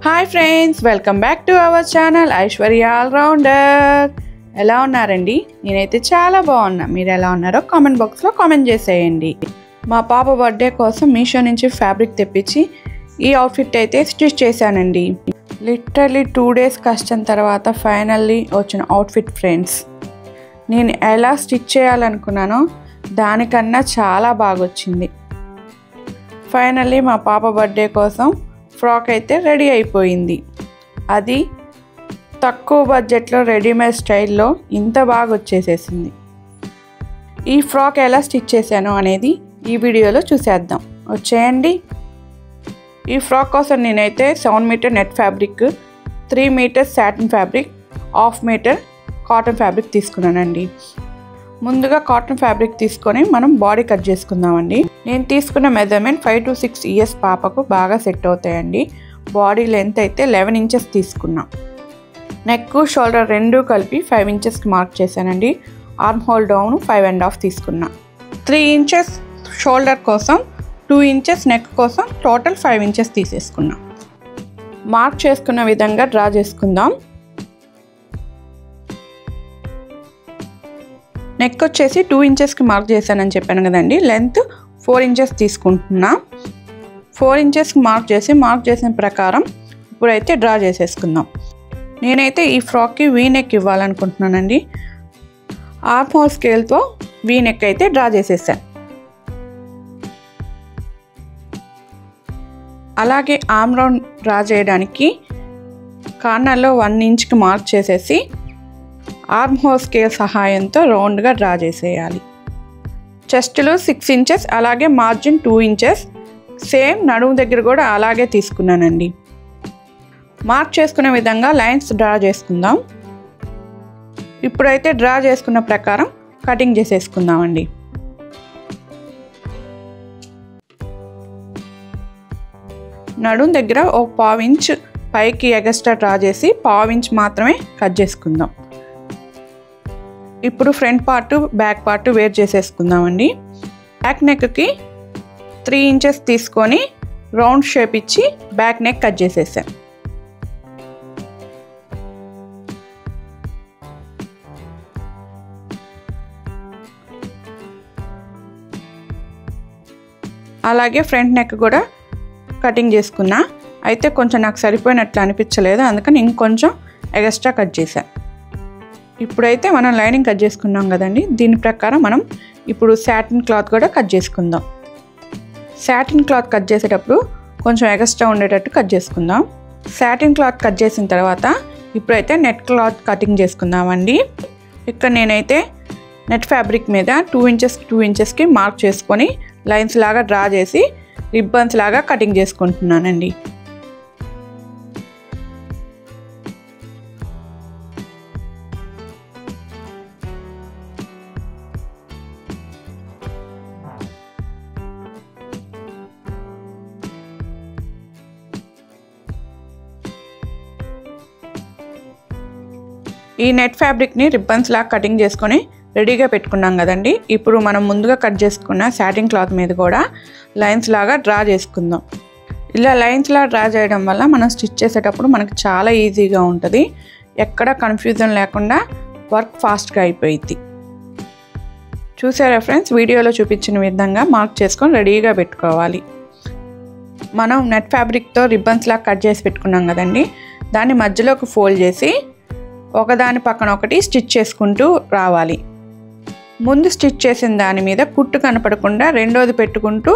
Hi friends, welcome back to our channel Aishwarya allrounder. ఎలా ఉన్నారండి? నేనైతే చాలా బాగున్నా. మీరు ఎలా ఉన్నారో కామెంట్ బాక్స్లో కామెంట్ చేసేయండి. మా పాప బర్త్డే కోసం మీషో నుంచి ఫ్యాబ్రిక్ తెప్పించి ఈ అవుట్ఫిట్ అయితే స్టిచ్ చేశానండి. లిటరలీ 2 days కష్టం తర్వాత ఫైనల్లీ వచ్చిన అవుట్ఫిట్ ఫ్రెండ్స్. నేను ఎలా స్టిచ్ చేయాలనుకున్నానో దానికన్నా చాలా బాగా వచ్చింది. ఫైనల్లీ మా పాప బర్త్డే కోసం ఫ్రాక్ అయితే రెడీ అయిపోయింది. అది తక్కువ బడ్జెట్లో రెడీమేడ్ స్టైల్లో ఇంత బాగా వచ్చేసేసింది. ఈ ఫ్రాక్ ఎలా స్టిచ్ చేశాను అనేది ఈ వీడియోలో చూసేద్దాం. వచ్చేయండి. ఈ ఫ్రాక్ కోసం నేనైతే 7 meter net fabric, 3 meters satin fabric, 1/2 meter cotton fabric తీసుకున్నానండి. ముందుగా కాటన్ ఫ్యాబ్రిక్ తీసుకొని మనం బాడీ కట్ చేసుకుందామండి. నేను తీసుకున్న మెజర్మెంట్ 5 to 6 years పాపకు బాగా సెట్ అవుతాయండి. బాడీ లెంత్ అయితే 11 inches తీసుకున్నాం. నెక్, షోల్డర్ రెండు కలిపి 5 inchesకి మార్క్ చేశానండి. ఆర్మ్ హోల్ డౌన్ 5.5 తీసుకున్నా. 3 inches షోల్డర్ కోసం, 2 inches నెక్ కోసం టోటల్ 5 inches తీసేసుకున్నాం. మార్క్ చేసుకున్న విధంగా డ్రా చేసుకుందాం. నెక్ వచ్చేసి 2 inchesకి మార్క్ చేశానని చెప్పాను కదండి. లెంత్ 4 inches తీసుకుంటున్నా. 4 inchesకి మార్క్ చేసిన ప్రకారం ఇప్పుడైతే డ్రా చేసేసుకుందాం. నేనైతే ఈ ఫ్రాక్కి వీ నెక్ ఇవ్వాలనుకుంటున్నానండి. ఆర్మ్ హోల్ స్కేల్తో వీ నెక్ అయితే డ్రా చేసేసాను. అలాగే ఆర్మ్ రౌండ్ డ్రా చేయడానికి కార్నర్లో 1 inchకి మార్క్ చేసేసి ఆర్మ్ హోల్ స్కేల్ సహాయంతో రౌండ్గా డ్రా చేసేయాలి. చెస్ట్లో 6 inches, అలాగే మార్జిన్ 2 inches, సేమ్ నడుము దగ్గర కూడా అలాగే తీసుకున్నానండి. మార్క్ చేసుకునే విధంగా లైన్స్ డ్రా చేసుకుందాం. ఇప్పుడైతే డ్రా చేసుకున్న ప్రకారం కటింగ్ చేసేసుకుందామండి. నడుము దగ్గర ఒక 1/2 inch పైకి ఎగస్ట్రా డ్రా చేసి 1/2 inch మాత్రమే కట్ చేసుకుందాం. ఇప్పుడు ఫ్రంట్ పార్ట్, బ్యాక్ పార్ట్ వేర్ చేసేసుకుందామండి. బ్యాక్ నెక్కి 3 inches తీసుకొని రౌండ్ షేప్ ఇచ్చి బ్యాక్ నెక్ కట్ చేసేసాం. అలాగే ఫ్రంట్ నెక్ కూడా కటింగ్ చేసుకున్నా. అయితే కొంచెం నాకు సరిపోయినట్లు అనిపించలేదు, అందుకని ఇంకొంచెం ఎక్స్ట్రా కట్ చేశాను. ఇప్పుడైతే మనం లైనింగ్ కట్ చేసుకున్నాం కదండి. దీని ప్రకారం మనం ఇప్పుడు సాటిన్ క్లాత్ కూడా కట్ చేసుకుందాం. సాటిన్ క్లాత్ కట్ చేసేటప్పుడు కొంచెం ఎక్స్ట్రా ఉండేటట్టు కట్ చేసుకుందాం. సాటిన్ క్లాత్ కట్ చేసిన తర్వాత ఇప్పుడైతే నెట్ క్లాత్ కటింగ్ చేసుకుందామండి. ఇక్కడ నేనైతే నెట్ ఫ్యాబ్రిక్ మీద 2 inchesకి మార్క్ చేసుకొని లైన్స్ లాగా డ్రా చేసి రిబ్బన్స్ లాగా కటింగ్ చేసుకుంటున్నానండి. ఈ నెట్ ఫ్యాబ్రిక్ని రిబ్బన్స్ లాగా కటింగ్ చేసుకొని రెడీగా పెట్టుకున్నాం కదండి. ఇప్పుడు మనం ముందుగా కట్ చేసుకున్న సాటిన్ క్లాత్ మీద కూడా లైన్స్ లాగా డ్రా చేసుకుందాం. ఇలా లైన్స్ లాగా డ్రా చేయడం వల్ల మనం స్టిచ్ చేసేటప్పుడు మనకు చాలా ఈజీగా ఉంటుంది. ఎక్కడ కన్ఫ్యూజన్ లేకుండా వర్క్ ఫాస్ట్గా అయిపోయింది. చూసారా ఫ్రెండ్స్, వీడియోలో చూపించిన విధంగా మార్క్ చేసుకొని రెడీగా పెట్టుకోవాలి. మనం నెట్ ఫ్యాబ్రిక్తో రిబ్బన్స్ లాగా కట్ చేసి పెట్టుకున్నాం కదండి. దాన్ని మధ్యలోకి ఫోల్డ్ చేసి ఒకదాని పక్కన ఒకటి స్టిచ్ చేసుకుంటూ రావాలి. ముందు స్టిచ్ చేసిన దాని మీద కుట్టు కనపడకుండా రెండోది పెట్టుకుంటూ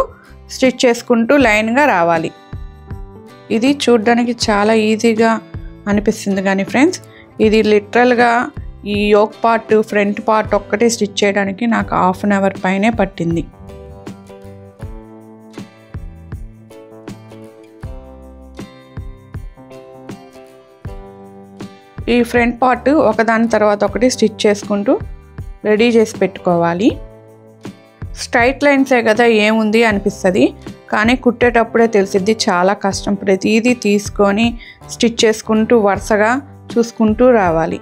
స్టిచ్ చేసుకుంటూ లైన్గా రావాలి. ఇది చూడడానికి చాలా ఈజీగా అనిపిస్తుంది కానీ ఫ్రెండ్స్, ఇది లిటరల్గా ఈ యోక్ పార్ట్, ఫ్రంట్ పార్ట్ ఒక్కటే స్టిచ్ చేయడానికి నాకు 1/2 hour పైనే పట్టింది. ఈ ఫ్రంట్ పార్ట్ ఒకదాని తర్వాత ఒకటి స్టిచ్ చేసుకుంటూ రెడీ చేసి పెట్టుకోవాలి. స్ట్రైట్ లైన్సే కదా ఏముంది అనిపిస్తుంది, కానీ కుట్టేటప్పుడే తెలిసిద్ది చాలా కష్టం. ప్రతిదీ తీసుకొని స్టిచ్ చేసుకుంటూ వరుసగా చూసుకుంటూ రావాలి.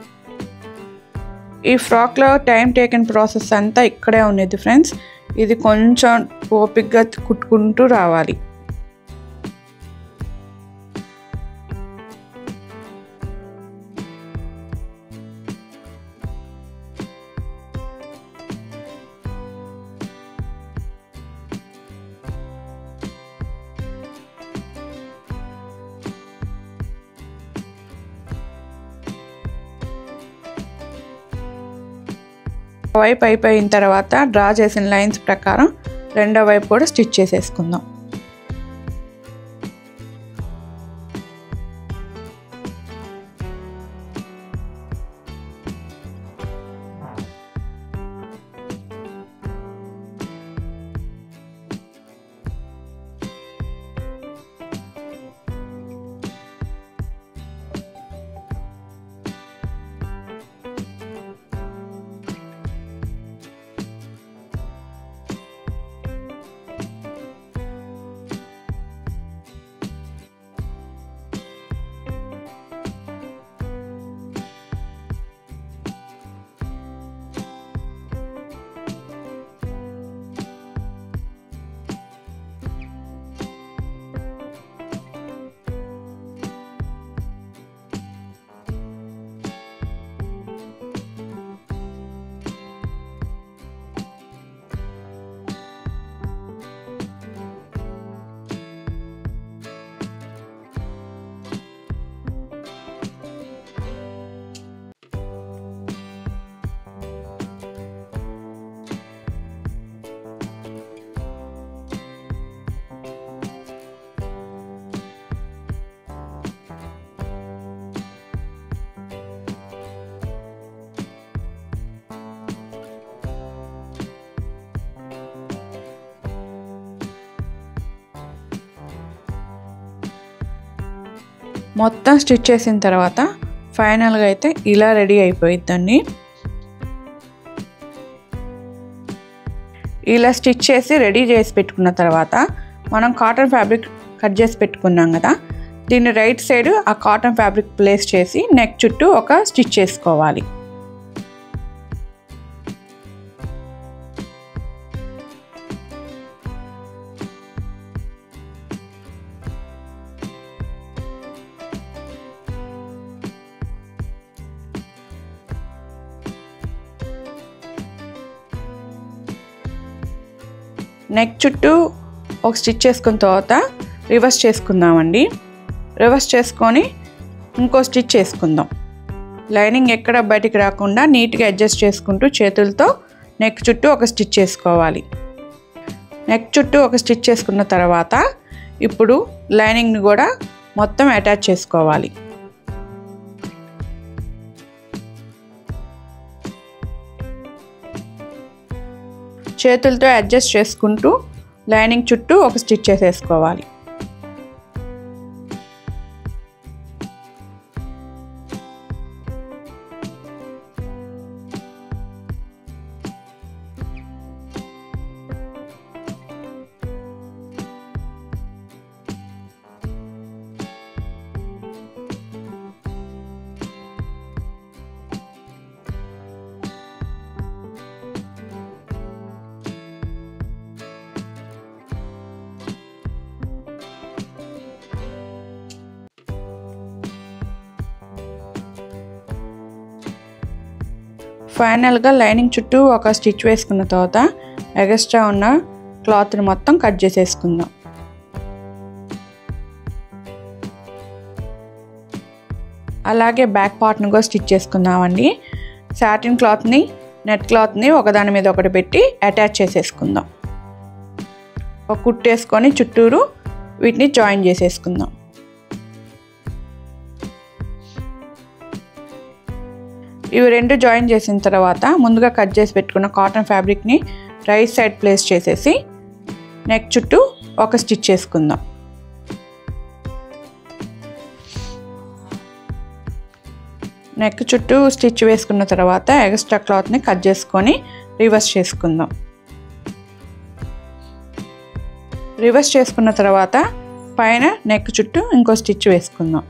ఈ ఫ్రాక్లో టైం టేకెన్ ప్రాసెస్ అంతా ఇక్కడే ఉన్నది ఫ్రెండ్స్. ఇది కొంచెం ఓపికగా కుట్టుకుంటూ రావాలి. వైపు అయిపోయిన తర్వాత డ్రా చేసిన లైన్స్ ప్రకారం రెండో వైపు కూడా స్టిచ్ చేసేసుకుందాం. మొత్తం స్టిచ్ చేసిన తర్వాత ఫైనల్గా అయితే ఇలా రెడీ అయిపోయిద్దండి. ఇలా స్టిచ్ చేసి రెడీ చేసి పెట్టుకున్న తర్వాత మనం కాటన్ ఫ్యాబ్రిక్ కట్ చేసి పెట్టుకున్నాం కదా, దీన్ని రైట్ సైడ్ ఆ కాటన్ ఫ్యాబ్రిక్ ప్లేస్ చేసి నెక్ చుట్టూ ఒక స్టిచ్ చేసుకోవాలి. నెక్ చుట్టూ ఒక స్టిచ్ చేసుకున్న తర్వాత రివర్స్ చేసుకుందామండి. రివర్స్ చేసుకొని ఇంకో స్టిచ్ చేసుకుందాం. లైనింగ్ ఎక్కడ బయటికి రాకుండా నీట్గా అడ్జస్ట్ చేసుకుంటూ చేతులతో నెక్ చుట్టూ ఒక స్టిచ్ చేసుకోవాలి. నెక్ చుట్టూ ఒక స్టిచ్ చేసుకున్న తర్వాత ఇప్పుడు లైనింగ్ని కూడా మొత్తం అటాచ్ చేసుకోవాలి. చేతులతో అడ్జస్ట్ చేసుకుంటూ లైనింగ్ చుట్టూ ఒక స్టిచ్ చేసేసుకోవాలి. ఫైనల్గా లైనింగ్ చుట్టూ ఒక స్టిచ్ వేసుకున్న తర్వాత ఎక్స్ట్రా ఉన్న క్లాత్ని మొత్తం కట్ చేసేసుకుందాం. అలాగే బ్యాక్ పార్ట్ని కూడా స్టిచ్ చేసుకుందామండి. సాటిన్ క్లాత్ని నెట్ క్లాత్ని ఒకదాని మీద ఒకటి పెట్టి అటాచ్ చేసేసుకుందాం. ఒక కుట్టేసుకొని చుట్టూరు వీటిని జాయిన్ చేసేసుకుందాం. ఇవి రెండు జాయిన్ చేసిన తర్వాత ముందుగా కట్ చేసి పెట్టుకున్న కాటన్ ఫ్యాబ్రిక్ని రైట్ సైడ్ ప్లేస్ చేసేసి నెక్ చుట్టూ ఒక స్టిచ్ చేసుకుందాం. నెక్ చుట్టూ స్టిచ్ వేసుకున్న తర్వాత ఎక్స్ట్రా క్లాత్ని కట్ చేసుకొని రివర్స్ చేసుకుందాం. రివర్స్ చేసుకున్న తర్వాత పైన నెక్ చుట్టూ ఇంకో స్టిచ్ వేసుకుందాం.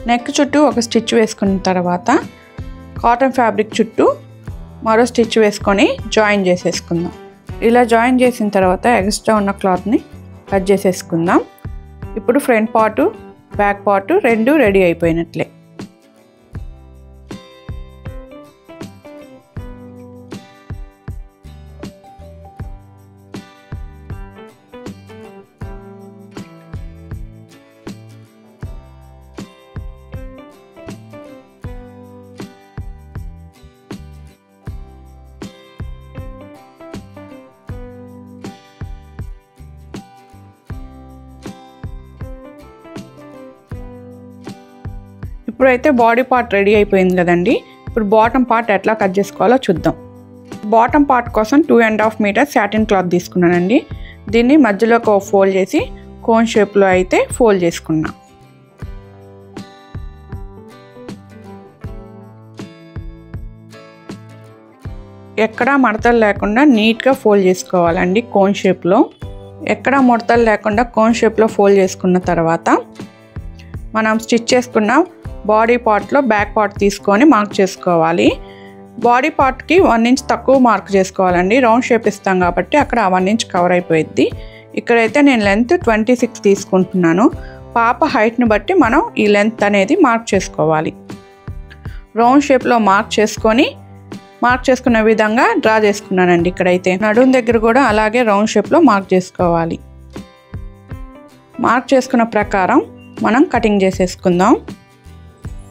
నెక్ చుట్టూ ఒక స్టిచ్ వేసుకున్న తర్వాత కాటన్ ఫ్యాబ్రిక్ చుట్టూ మరో స్టిచ్ వేసుకొని జాయిన్ చేసేసుకుందాం. ఇలా జాయిన్ చేసిన తర్వాత ఎక్స్ట్రా ఉన్న క్లాత్ని కట్ చేసేసుకుందాం. ఇప్పుడు ఫ్రంట్ పార్టు బ్యాక్ పార్టు రెండు రెడీ అయిపోయినట్లే. ఇప్పుడైతే బాడీ పార్ట్ రెడీ అయిపోయింది కదండి. ఇప్పుడు బాటమ్ పార్ట్ ఎట్లా కట్ చేసుకోవాలో చూద్దాం. బాటమ్ పార్ట్ కోసం 2.5 మీటర్స్ సాటిన్ క్లాత్ తీసుకున్నానండి. దీన్ని మధ్యలోకి ఫోల్డ్ చేసి కోన్ షేప్లో అయితే ఫోల్డ్ చేసుకున్నా. ఎక్కడా మడతలు లేకుండా నీట్గా ఫోల్డ్ చేసుకోవాలండి. కోన్ షేప్లో ఎక్కడా ముడతలు లేకుండా కోన్ షేప్లో ఫోల్డ్ చేసుకున్న తర్వాత మనం స్టిచ్ చేసుకున్న బాడీ పార్ట్లో బ్యాక్ పార్ట్ తీసుకొని మార్క్ చేసుకోవాలి. బాడీ పార్ట్కి 1 ఇంచ్ తక్కువ మార్క్ చేసుకోవాలండి. రౌండ్ షేప్ ఇస్తాం కాబట్టి అక్కడ 1 ఇంచ్ కవర్ అయిపోయిద్ది. ఇక్కడైతే నేను లెంత్ 26 తీసుకుంటున్నాను. పాప హైట్ని బట్టి మనం ఈ లెంత్ అనేది మార్క్ చేసుకోవాలి. రౌండ్ షేప్లో మార్క్ చేసుకున్న విధంగా డ్రా చేసుకున్నానండి. ఇక్కడైతే నడుం దగ్గర కూడా అలాగే రౌండ్ షేప్లో మార్క్ చేసుకోవాలి. మార్క్ చేసుకున్న ప్రకారం మనం కటింగ్ చేసేసుకుందాం.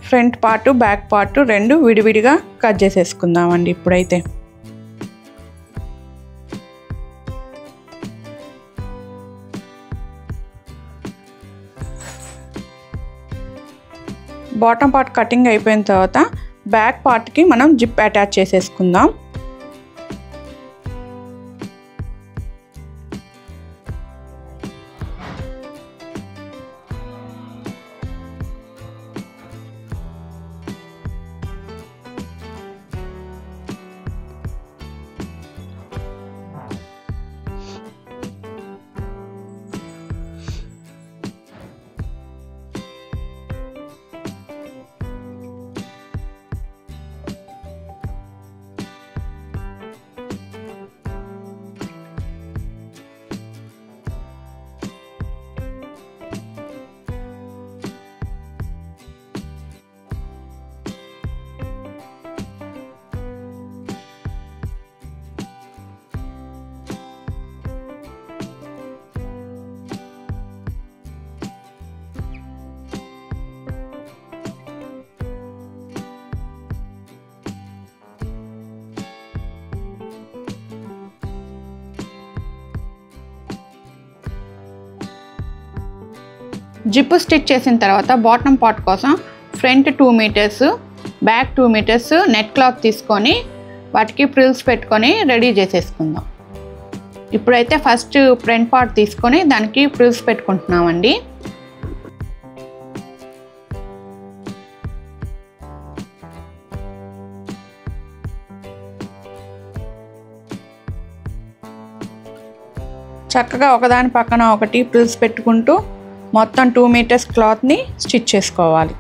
ఫ్రంట్ పార్ట్ బ్యాక్ పార్ట్ రెండు విడివిడిగా కట్ చేసేసుకుందామండి. ఇప్పుడైతే బాటమ్ పార్ట్ కటింగ్ అయిపోయిన తర్వాత బ్యాక్ పార్ట్కి మనం జిప్ అటాచ్ చేసేసుకుందాం. జిప్ స్టిచ్ చేసిన తర్వాత బాటమ్ పార్ట్ కోసం front 2 meters back 2 meters net cloth తీసుకొని వాటికి ప్రిల్స్ పెట్టుకొని రెడీ చేసేసుకుందాం. ఇప్పుడైతే ఫస్ట్ ఫ్రంట్ పార్ట్ తీసుకొని దానికి ప్రిల్స్ పెట్టుకుంటున్నామండి. చక్కగా ఒకదాని పక్కన ఒకటి ప్రిల్స్ పెట్టుకుంటూ మొత్తం 2 మీటర్స్ క్లాత్ని స్టిచ్ చేసుకోవాలి.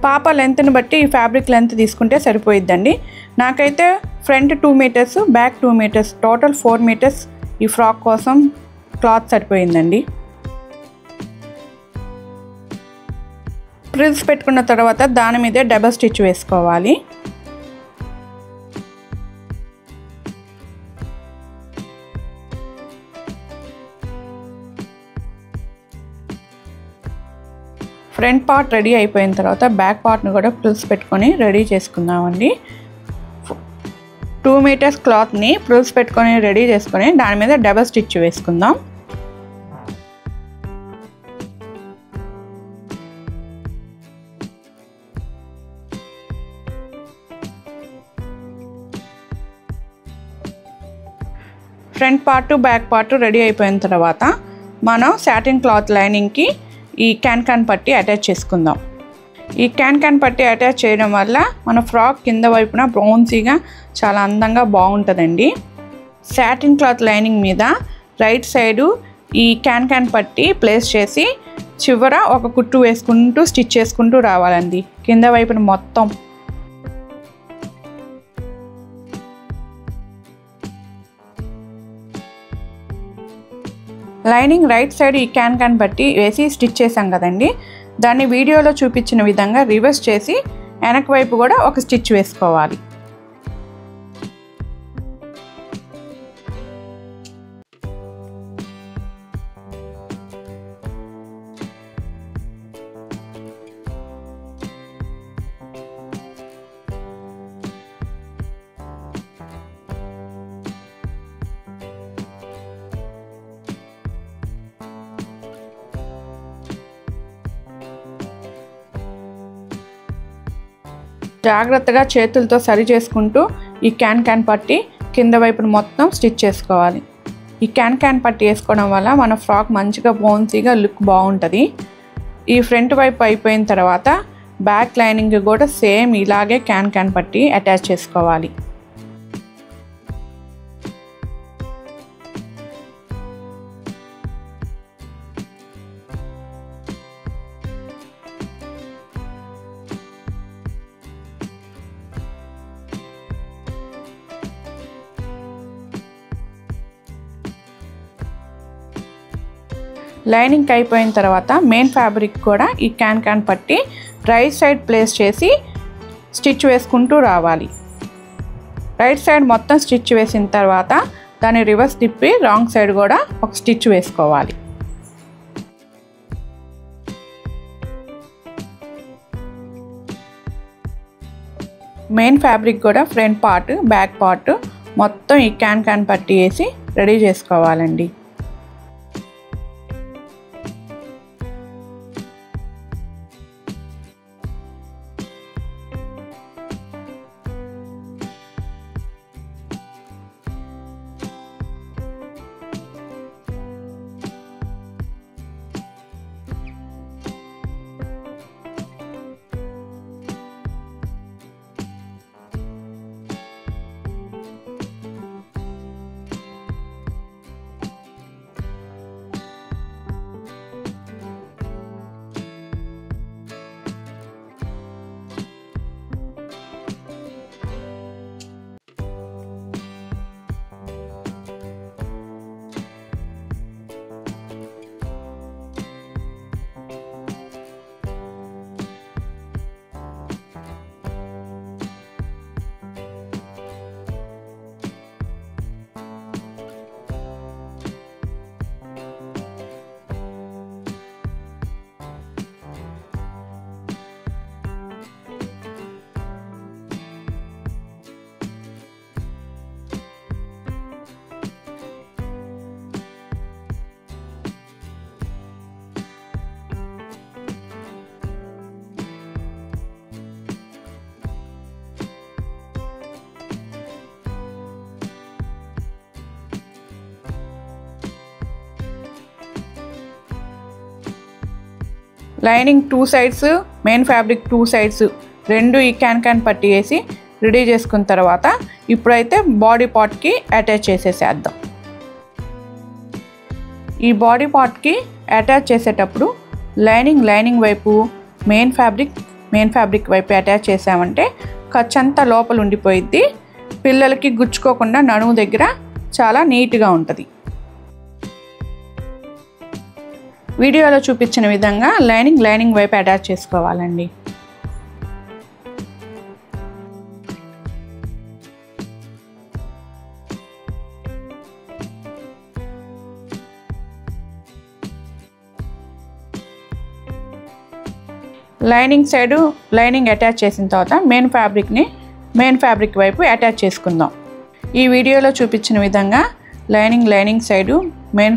పాప లెంత్ని బట్టి ఈ ఫ్యాబ్రిక్ లెంత్ తీసుకుంటే సరిపోయిద్దండి. నాకైతే front 2 meters back 2 meters total 4 meters ఈ ఫ్రాక్ కోసం క్లాత్ సరిపోయిందండి. ప్రిల్స్ పెట్టుకున్న తర్వాత దాని మీదే డబల్ స్టిచ్ వేసుకోవాలి. ఫ్రంట్ పార్ట్ రెడీ అయిపోయిన తర్వాత బ్యాక్ పార్ట్ని కూడా ప్రిల్స్ పెట్టుకొని రెడీ చేసుకుందామండి. 2 మీటర్స్ క్లాత్ని ప్రిల్స్ పెట్టుకొని రెడీ చేసుకొని దాని మీద డబల్ స్టిచ్ వేసుకుందాం. Front part back part ready అయిపోయిన తర్వాత మనం సాటిన్ క్లాత్ లైనింగ్కి ఈ క్యాన్ పట్టి అటాచ్ చేసుకుందాం. ఈ క్యాన్ పట్టి అటాచ్ చేయడం వల్ల మన ఫ్రాక్ కింద వైపున బ్రౌన్సీగా చాలా అందంగా బాగుంటుందండి. సాటిన్ క్లాత్ లైనింగ్ మీద రైట్ సైడు ఈ క్యాన్ పట్టి ప్లేస్ చేసి చివర ఒక కుట్టు వేసుకుంటూ స్టిచ్ చేసుకుంటూ రావాలండి కింద వైపున మొత్తం. లైనింగ్ రైట్ సైడ్ ఈ క్యాన్ పట్టి వేసి స్టిచ్ చేసాం కదండి, దాన్ని వీడియోలో చూపించిన విధంగా రివర్స్ చేసి వెనక వైపు కూడా ఒక స్టిచ్ వేసుకోవాలి. జాగ్రత్తగా చేతులతో సరి చేసుకుంటూ ఈ క్యాన్ పట్టి కింద వైపున మొత్తం స్టిచ్ చేసుకోవాలి. ఈ క్యాన్ పట్టి వేసుకోవడం వల్ల మన ఫ్రాక్ మంచిగా బౌన్సీగా లుక్ బాగుంటుంది. ఈ ఫ్రంట్ వైపు అయిపోయిన తర్వాత బ్యాక్ లైనింగ్ కూడా సేమ్ ఇలాగే క్యాన్ పట్టి అటాచ్ చేసుకోవాలి. లైనింగ్ అయిపోయిన తర్వాత మెయిన్ ఫ్యాబ్రిక్ కూడా ఈ క్యాన్ పట్టి రైట్ సైడ్ ప్లేస్ చేసి స్టిచ్ వేసుకుంటూ రావాలి. రైట్ సైడ్ మొత్తం స్టిచ్ వేసిన తర్వాత దాన్ని రివర్స్ తిప్పి రాంగ్ సైడ్ కూడా ఒక స్టిచ్ వేసుకోవాలి. మెయిన్ ఫ్యాబ్రిక్ కూడా ఫ్రంట్ పార్ట్ బ్యాక్ పార్ట్ మొత్తం ఈ క్యాన్ పట్టి వేసి రెడీ చేసుకోవాలండి. Lining 2 sides main fabric 2 sides రెండు ఈ క్యాన్ పట్టి వేసి రెడీ చేసుకున్న తర్వాత ఇప్పుడైతే బాడీ పార్ట్కి అటాచ్ చేసేసేద్దాం. ఈ బాడీ పార్ట్కి అటాచ్ చేసేటప్పుడు లైనింగ్ వైపు మెయిన్ ఫ్యాబ్రిక్ వైపు అటాచ్ చేసామంటే ఖర్చంతా లోపల ఉండిపోయిద్ది. పిల్లలకి గుచ్చుకోకుండా నడుము దగ్గర చాలా నీట్గా ఉంటుంది. వీడియోలో చూపించిన విధంగా లైనింగ్ వైపు అటాచ్ చేసుకోవాలండి. లైనింగ్ సైడు లైనింగ్ అటాచ్ చేసిన తర్వాత మెయిన్ ఫ్యాబ్రిక్ వైపు అటాచ్ చేసుకుందాం. ఈ వీడియోలో చూపించిన విధంగా లైనింగ్ సైడు మెయిన్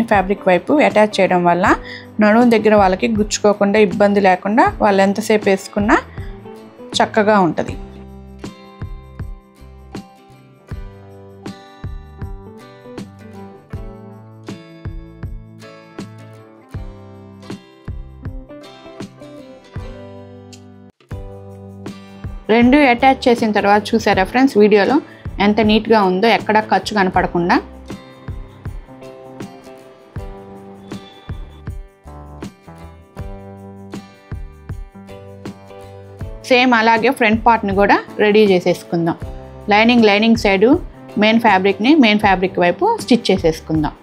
ఫ్యాబ్రిక్ వైపు అటాచ్ చేయడం వల్ల నడుము దగ్గర వాళ్ళకి గుచ్చుకోకుండా ఇబ్బంది లేకుండా వాళ్ళు ఎంతసేపు వేసుకున్నా చక్కగా ఉంటుంది. రెండు అటాచ్ చేసిన తర్వాత చూసారా ఫ్రెండ్స్ వీడియోలో ఎంత నీట్గా ఉందో, ఎక్కడ ఖర్చు కనపడకుండా. సేమ్ అలాగే ఫ్రంట్ పార్ట్ని కూడా రెడీ చేసేసుకుందాం. లైనింగ్ సైడు మెయిన్ ఫ్యాబ్రిక్ వైపు స్టిచ్ చేసేసుకుందాం.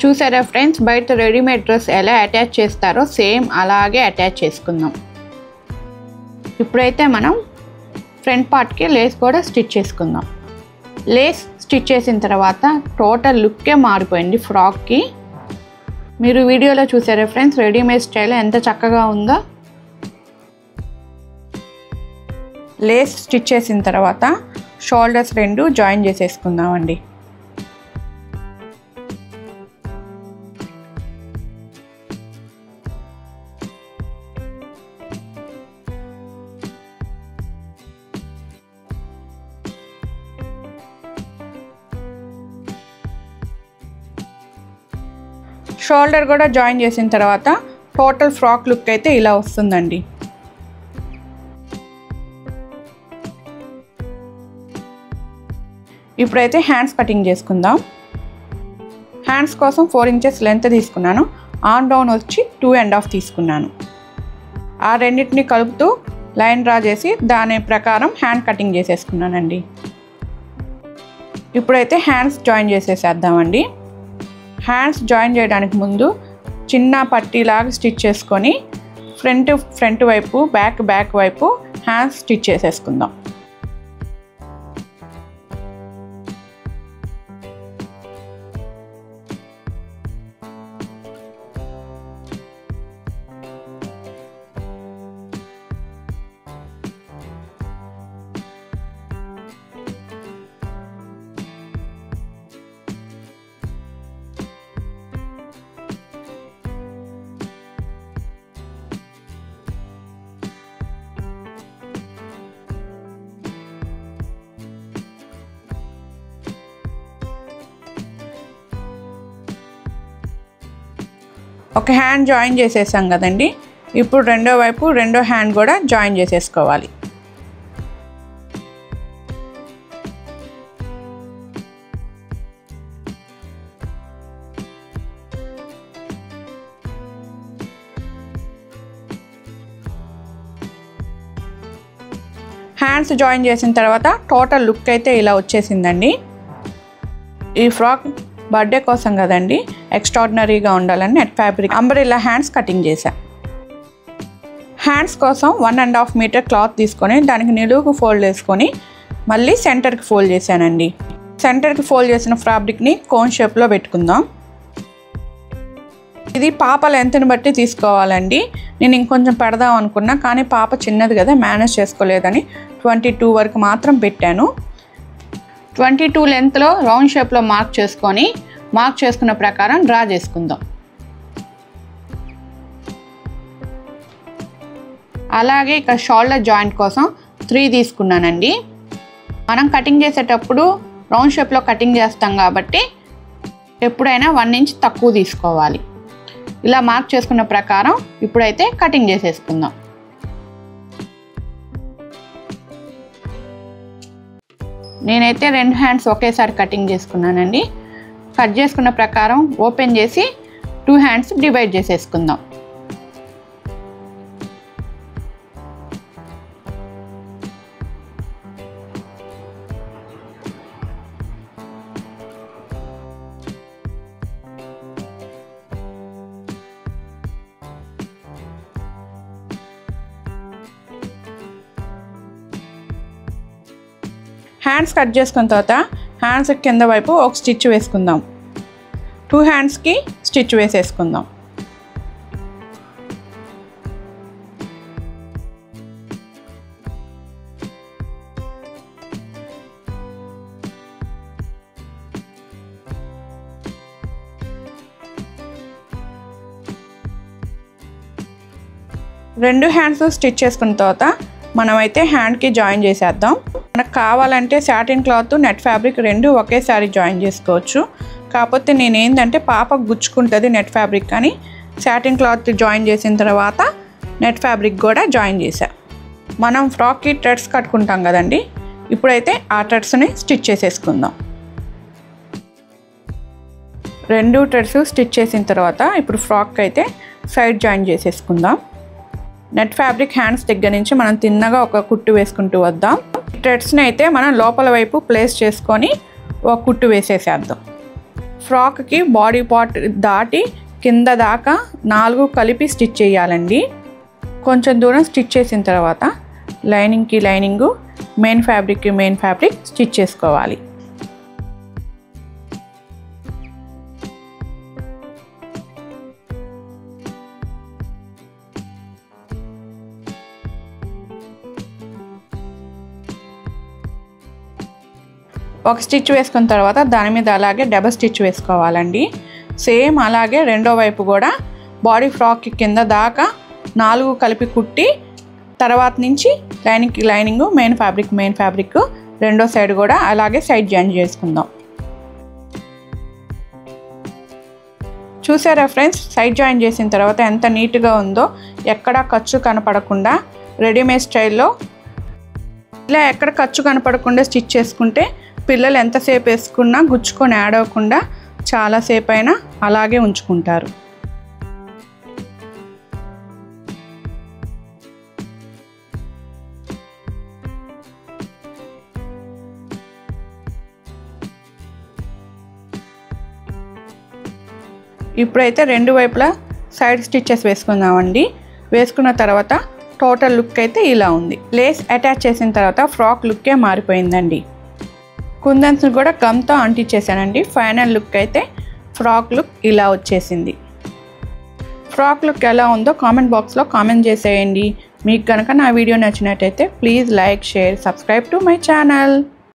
చూసారా ఫ్రెండ్స్, బయట రెడీమేడ్ డ్రెస్ ఎలా అటాచ్ చేస్తారో సేమ్ అలాగే అటాచ్ చేసుకుందాం. ఇప్పుడైతే మనం ఫ్రంట్ పార్ట్కి లేస్ కూడా స్టిచ్ చేసుకుందాం. లేస్ స్టిచ్ చేసిన తర్వాత టోటల్ లుక్కే మారిపోయింది ఫ్రాక్కి. మీరు వీడియోలో చూసారా ఫ్రెండ్స్, రెడీమేడ్ స్టైల్ ఎంత చక్కగా ఉందో. లేస్ స్టిచ్ చేసిన తర్వాత షోల్డర్స్ రెండు జాయిన్ చేసేసుకుందామండి. షోల్డర్ కూడా జాయిన్ చేసిన తర్వాత టోటల్ ఫ్రాక్ లుక్ అయితే ఇలా వస్తుందండి. ఇప్పుడైతే హ్యాండ్స్ కటింగ్ చేసుకుందాం. హ్యాండ్స్ కోసం 4 ఇంచెస్ లెంత్ తీసుకున్నాను. ఆన్ డౌన్ వచ్చి 2.5 తీసుకున్నాను. ఆ రెండింటిని కలుపుతూ లైన్ డ్రా చేసి దాని ప్రకారం హ్యాండ్ కటింగ్ చేసేసుకున్నానండి. ఇప్పుడైతే హ్యాండ్స్ జాయిన్ చేసేసేద్దామండి. హ్యాండ్స్ జాయిన్ చేయడానికి ముందు చిన్న పట్టీలాగా స్టిచ్ చేసుకొని ఫ్రంట్ వైపు బ్యాక్ వైపు హ్యాండ్స్ స్టిచ్ చేసేసుకుందాం. ఒక హ్యాండ్ జాయిన్ చేసేసాం కదండి. ఇప్పుడు రెండో వైపు రెండో హ్యాండ్ కూడా జాయిన్ చేసేసుకోవాలి. హ్యాండ్స్ జాయిన్ చేసిన తర్వాత టోటల్ లుక్ అయితే ఇలా వచ్చేసిందండి. ఈ ఫ్రాక్ బర్త్డే కోసం కదండి, ఎక్స్ట్రాడినరీగా ఉండాలని net fabric umbrella hands cutting చేశా. హ్యాండ్స్ కోసం 1.5 మీటర్ క్లాత్ తీసుకొని దానికి నిలువుకు ఫోల్డ్ చేసుకొని మళ్ళీ సెంటర్కి ఫోల్డ్ చేశానండి. సెంటర్కి ఫోల్డ్ చేసిన ఫ్యాబ్రిక్ని కోన్ షేప్లో పెట్టుకుందాం. ఇది పాప లెంత్ని బట్టి తీసుకోవాలండి. నేను ఇంకొంచెం పెడదాం అనుకున్నా, కానీ పాప చిన్నది కదా మేనేజ్ చేసుకోలేదని 22 వరకు మాత్రం పెట్టాను. 22 లెంత్లో రౌండ్ షేప్లో మార్క్ చేసుకున్న ప్రకారం డ్రా చేసుకుందాం. అలాగే ఇక షోల్డర్ జాయింట్ కోసం 3 తీసుకున్నానండి. మనం కటింగ్ చేసేటప్పుడు రౌండ్ షేప్లో కటింగ్ చేస్తాం కాబట్టి ఎప్పుడైనా 1 ఇంచ్ తక్కువ తీసుకోవాలి. ఇలా మార్క్ చేసుకున్న ప్రకారం ఇప్పుడైతే కటింగ్ చేసేసుకుందాం. నేనైతే 2 హ్యాండ్స్ ఒకేసారి కటింగ్ చేసుకున్నానండి. కట్ చేసుకున్న ప్రకారం ఓపెన్ చేసి 2 హ్యాండ్స్ డివైడ్ చేసేసుకుందాం. హ్యాండ్స్ కట్ చేసుకున్న తర్వాత హ్యాండ్స్ కింద వైపు ఒక స్టిచ్ వేసుకుందాం. 2 హ్యాండ్స్కి స్టిచ్ వేసేసుకుందాం. రెండు హ్యాండ్స్ స్టిచ్ చేసుకున్న తర్వాత మనమైతే హ్యాండ్కి జాయిన్ చేసేద్దాం. మనకు కావాలంటే సాటిన్ క్లాత్ నెట్ ఫ్యాబ్రిక్ రెండు ఒకేసారి జాయిన్ చేసుకోవచ్చు. కాకపోతే నేను ఏంటంటే పాపకు గుచ్చుకుంటుంది నెట్ ఫ్యాబ్రిక్ అని సాటిన్ క్లాత్ జాయిన్ చేసిన తర్వాత నెట్ ఫ్యాబ్రిక్ కూడా జాయిన్ చేసా. మనం ఫ్రాక్కి థ్రెడ్స్ కట్టుకుంటాం కదండి, ఇప్పుడైతే ఆ థ్రెడ్స్ని స్టిచ్ చేసేసుకుందాం. 2 థ్రెడ్స్ స్టిచ్ చేసిన తర్వాత ఇప్పుడు ఫ్రాక్ అయితే సైడ్ జాయిన్ చేసేసుకుందాం. నెట్ ఫ్యాబ్రిక్ హ్యాండ్స్ దగ్గర నుంచి మనం తిన్నగా ఒక కుట్టు వేసుకుంటూ వద్దాం. థ్రెడ్స్ని అయితే మనం లోపల వైపు ప్లేస్ చేసుకొని ఒక కుట్టు వేసేసేద్దాం. ఫ్రాక్కి బాడీ పార్ట్ దాటి కింద దాకా 4 కలిపి స్టిచ్ చేయాలండి. కొంచెం దూరం స్టిచ్ చేసిన తర్వాత లైనింగ్కి లైనింగు, మెయిన్ ఫ్యాబ్రిక్కి మెయిన్ ఫ్యాబ్రిక్ స్టిచ్ చేసుకోవాలి. ఒక స్టిచ్ వేసుకున్న తర్వాత దాని మీద అలాగే డబల్ స్టిచ్ వేసుకోవాలండి. సేమ్ అలాగే రెండో వైపు కూడా బాడీ ఫ్రాక్కి కింద దాకా 4 కలిపి కుట్టి తర్వాత నుంచి లైనింగ్కి లైనింగు, మెయిన్ ఫ్యాబ్రిక్ రెండో సైడ్ కూడా అలాగే సైడ్ జాయిన్ చేసుకుందాం. చూసారా ఫ్రెండ్స్, సైడ్ జాయిన్ చేసిన తర్వాత ఎంత నీట్గా ఉందో, ఎక్కడా ఖర్చు కనపడకుండా రెడీమేడ్ స్టైల్లో ఇలా ఎక్కడ ఖర్చు కనపడకుండా స్టిచ్ చేసుకుంటే పిల్లలు ఎంతసేపు వేసుకున్నా గుచ్చుకొని ఆడవకుండా చాలాసేపు అయినా అలాగే ఉంచుకుంటారు. ఇప్పుడైతే రెండు వైపులా సైడ్ స్టిచెస్ వేసుకుందామండి. వేసుకున్న తర్వాత టోటల్ లుక్ అయితే ఇలా ఉంది. లేస్ అటాచ్ చేసిన తర్వాత ఫ్రాక్ లుక్కే మారిపోయిందండి. కుందన్స్ని కూడా గమ్తో అంటించేసానండి. ఫైనల్ లుక్ అయితే ఫ్రాక్ లుక్ ఇలా వచ్చేసింది. ఫ్రాక్ లుక్ ఎలా ఉందో కామెంట్ బాక్స్లో కామెంట్ చేసేయండి. మీకు కనుక నా వీడియో నచ్చినట్టయితే please like, share, subscribe to my channel.